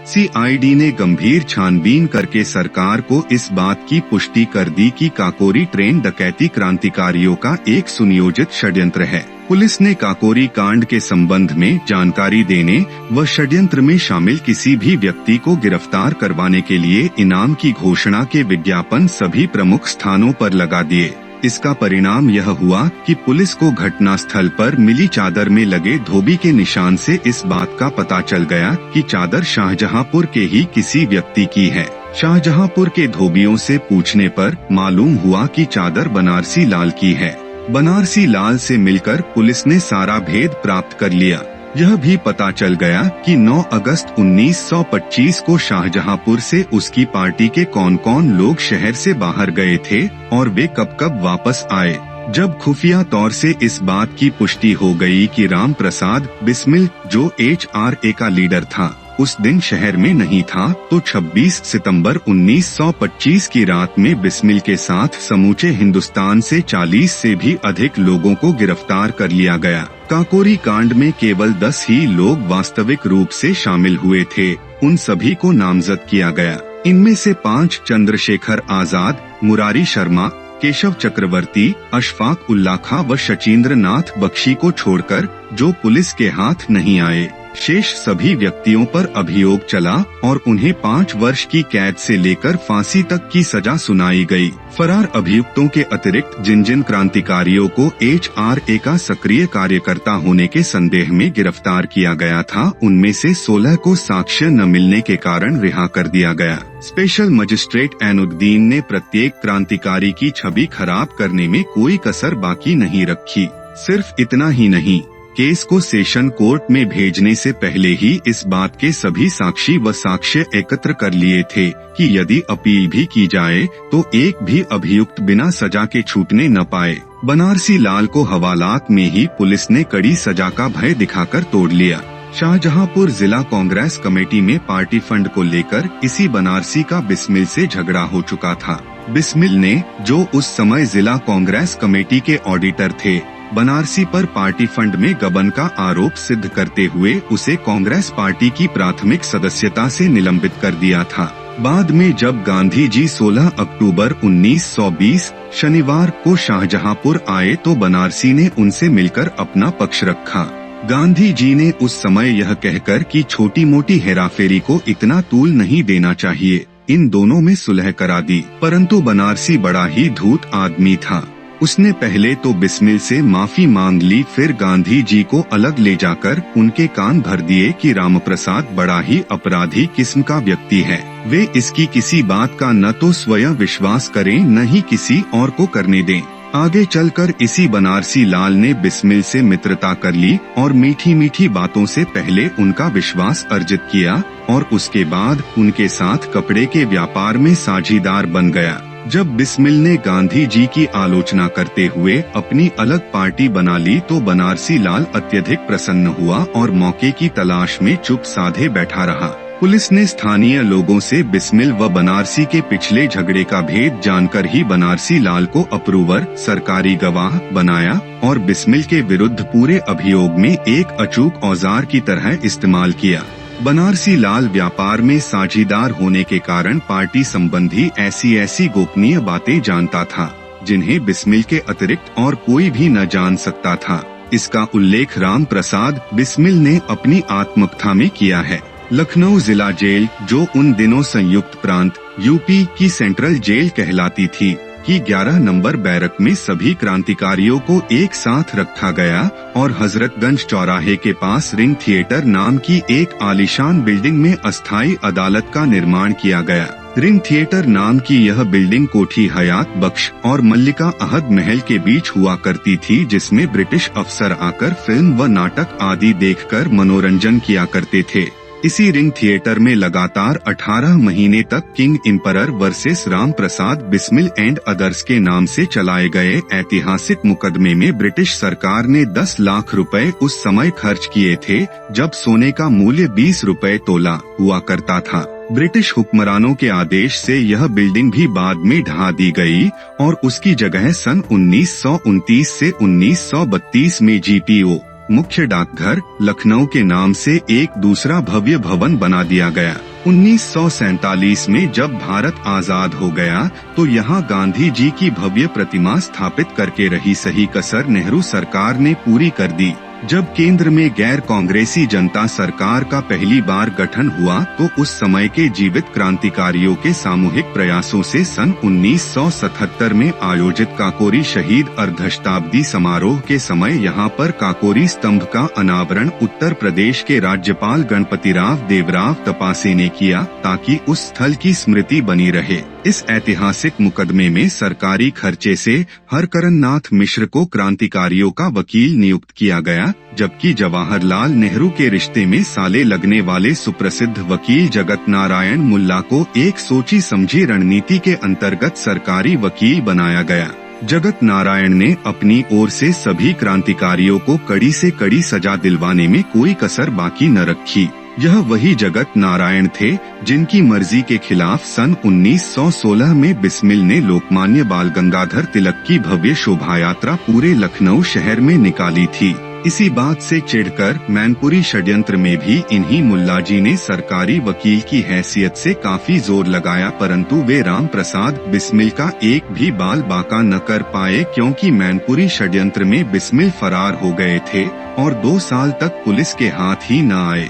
CID ने गंभीर छानबीन करके सरकार को इस बात की पुष्टि कर दी कि काकोरी ट्रेन डकैती क्रांतिकारियों का एक सुनियोजित षड्यंत्र है। पुलिस ने काकोरी कांड के संबंध में जानकारी देने व षड्यंत्र में शामिल किसी भी व्यक्ति को गिरफ्तार करवाने के लिए इनाम की घोषणा के विज्ञापन सभी प्रमुख स्थानों पर लगा दिए। इसका परिणाम यह हुआ कि पुलिस को घटनास्थल पर मिली चादर में लगे धोबी के निशान से इस बात का पता चल गया कि चादर शाहजहांपुर के ही किसी व्यक्ति की है। शाहजहांपुर के धोबियों से पूछने पर मालूम हुआ कि चादर बनारसी लाल की है। बनारसी लाल से मिलकर पुलिस ने सारा भेद प्राप्त कर लिया। यह भी पता चल गया कि 9 अगस्त 1925 को शाहजहांपुर से उसकी पार्टी के कौन कौन लोग शहर से बाहर गए थे और वे कब कब वापस आए। जब खुफिया तौर से इस बात की पुष्टि हो गई कि राम प्रसाद बिस्मिल, जो HRA का लीडर था, उस दिन शहर में नहीं था, तो 26 सितंबर 1925 की रात में बिस्मिल के साथ समूचे हिंदुस्तान से 40 से भी अधिक लोगों को गिरफ्तार कर लिया गया। काकोरी कांड में केवल 10 ही लोग वास्तविक रूप से शामिल हुए थे। उन सभी को नामजद किया गया। इनमें से 5 चंद्रशेखर आजाद, मुरारी शर्मा, केशव चक्रवर्ती, अशफाक उल्ला खां व शचीन्द्र नाथ बख्शी को छोड़कर जो पुलिस के हाथ नहीं आए। शेष सभी व्यक्तियों पर अभियोग चला और उन्हें 5 वर्ष की कैद से लेकर फांसी तक की सजा सुनाई गई। फरार अभियुक्तों के अतिरिक्त जिन जिन क्रांतिकारियों को HRA का सक्रिय कार्यकर्ता होने के संदेह में गिरफ्तार किया गया था, उनमें से 16 को साक्ष्य न मिलने के कारण रिहा कर दिया गया। स्पेशल मजिस्ट्रेट ऐनुद्दीन ने प्रत्येक क्रांतिकारी की छवि खराब करने में कोई कसर बाकी नहीं रखी। सिर्फ इतना ही नहीं, केस को सेशन कोर्ट में भेजने से पहले ही इस बात के सभी साक्षी व साक्ष्य एकत्र कर लिए थे कि यदि अपील भी की जाए तो एक भी अभियुक्त बिना सजा के छूटने न पाए। बनारसी लाल को हवालात में ही पुलिस ने कड़ी सजा का भय दिखाकर तोड़ लिया। शाहजहांपुर जिला कांग्रेस कमेटी में पार्टी फंड को लेकर इसी बनारसी का बिस्मिल से झगड़ा हो चुका था। बिस्मिल ने, जो उस समय जिला कांग्रेस कमेटी के ऑडिटर थे, बनारसी पर पार्टी फंड में गबन का आरोप सिद्ध करते हुए उसे कांग्रेस पार्टी की प्राथमिक सदस्यता से निलंबित कर दिया था। बाद में जब गांधी जी 16 अक्टूबर 1920 शनिवार को शाहजहांपुर आए तो बनारसी ने उनसे मिलकर अपना पक्ष रखा। गांधी जी ने उस समय यह कहकर कि छोटी मोटी हेराफेरी को इतना तूल नहीं देना चाहिए, इन दोनों में सुलह करा दी। परंतु बनारसी बड़ा ही धूर्त आदमी था। उसने पहले तो बिस्मिल से माफी मांग ली, फिर गांधी जी को अलग ले जाकर उनके कान भर दिए कि रामप्रसाद बड़ा ही अपराधी किस्म का व्यक्ति है। वे इसकी किसी बात का न तो स्वयं विश्वास करें न ही किसी और को करने दें। आगे चलकर इसी बनारसी लाल ने बिस्मिल से मित्रता कर ली और मीठी मीठी बातों से पहले उनका विश्वास अर्जित किया और उसके बाद उनके साथ कपड़े के व्यापार में साझीदार बन गया। जब बिस्मिल ने गांधी जी की आलोचना करते हुए अपनी अलग पार्टी बना ली तो बनारसी लाल अत्यधिक प्रसन्न हुआ और मौके की तलाश में चुप साधे बैठा रहा। पुलिस ने स्थानीय लोगों से बिस्मिल व बनारसी के पिछले झगड़े का भेद जानकर ही बनारसी लाल को अप्रूवर, सरकारी गवाह बनाया और बिस्मिल के विरुद्ध पूरे अभियोग में एक अचूक औजार की तरह इस्तेमाल किया। बनारसी लाल व्यापार में साझीदार होने के कारण पार्टी संबंधी ऐसी गोपनीय बातें जानता था जिन्हें बिस्मिल के अतिरिक्त और कोई भी न जान सकता था। इसका उल्लेख राम प्रसाद बिस्मिल ने अपनी आत्मकथा में किया है। लखनऊ जिला जेल, जो उन दिनों संयुक्त प्रांत यूपी की सेंट्रल जेल कहलाती थी, की 11 नंबर बैरक में सभी क्रांतिकारियों को एक साथ रखा गया और हजरतगंज चौराहे के पास रिंग थिएटर नाम की एक आलीशान बिल्डिंग में अस्थायी अदालत का निर्माण किया गया। रिंग थिएटर नाम की यह बिल्डिंग कोठी हयात बख्श और मल्लिका अहद महल के बीच हुआ करती थी, जिसमें ब्रिटिश अफसर आकर फिल्म व नाटक आदि देखकर मनोरंजन किया करते थे। इसी रिंग थिएटर में लगातार 18 महीने तक king emperor versus Ram Prasad Bismil and others के नाम से चलाए गए ऐतिहासिक मुकदमे में ब्रिटिश सरकार ने 10 लाख रुपए उस समय खर्च किए थे जब सोने का मूल्य 20 रुपए तोला हुआ करता था। ब्रिटिश हुक्मरानों के आदेश से यह बिल्डिंग भी बाद में ढहा दी गई और उसकी जगह सन 1929 से 1932 में GPO मुख्य डाकघर लखनऊ के नाम से एक दूसरा भव्य भवन बना दिया गया। 1947 में जब भारत आजाद हो गया तो यहाँ गांधी जी की भव्य प्रतिमा स्थापित करके रही सही कसर नेहरू सरकार ने पूरी कर दी। जब केंद्र में गैर कांग्रेसी जनता सरकार का पहली बार गठन हुआ तो उस समय के जीवित क्रांतिकारियों के सामूहिक प्रयासों से सन 1977 में आयोजित काकोरी शहीद अर्धशताब्दी समारोह के समय यहाँ पर काकोरी स्तंभ का अनावरण उत्तर प्रदेश के राज्यपाल गणपतिराव देवराव तपासे ने किया ताकि उस स्थल की स्मृति बनी रहे। इस ऐतिहासिक मुकदमे में सरकारी खर्चे से हरकरण नाथ मिश्र को क्रांतिकारियों का वकील नियुक्त किया गया, जबकि जवाहरलाल नेहरू के रिश्ते में साले लगने वाले सुप्रसिद्ध वकील जगत नारायण मुल्ला को एक सोची समझी रणनीति के अंतर्गत सरकारी वकील बनाया गया। जगत नारायण ने अपनी ओर से सभी क्रांतिकारियों को कड़ी से कड़ी सजा दिलवाने में कोई कसर बाकी न रखी। यह वही जगत नारायण थे जिनकी मर्जी के खिलाफ सन 1916 में बिस्मिल ने लोकमान्य बाल गंगाधर तिलक की भव्य शोभा यात्रा पूरे लखनऊ शहर में निकाली थी। इसी बात से चिढ़कर मैनपुरी षड्यंत्र में भी इन्हीं मुल्लाजी ने सरकारी वकील की हैसियत से काफी जोर लगाया, परंतु वे राम प्रसाद बिस्मिल का एक भी बाल बाका न कर पाए क्योंकि मैनपुरी षड्यंत्र में बिस्मिल फरार हो गए थे और 2 साल तक पुलिस के हाथ ही न आए।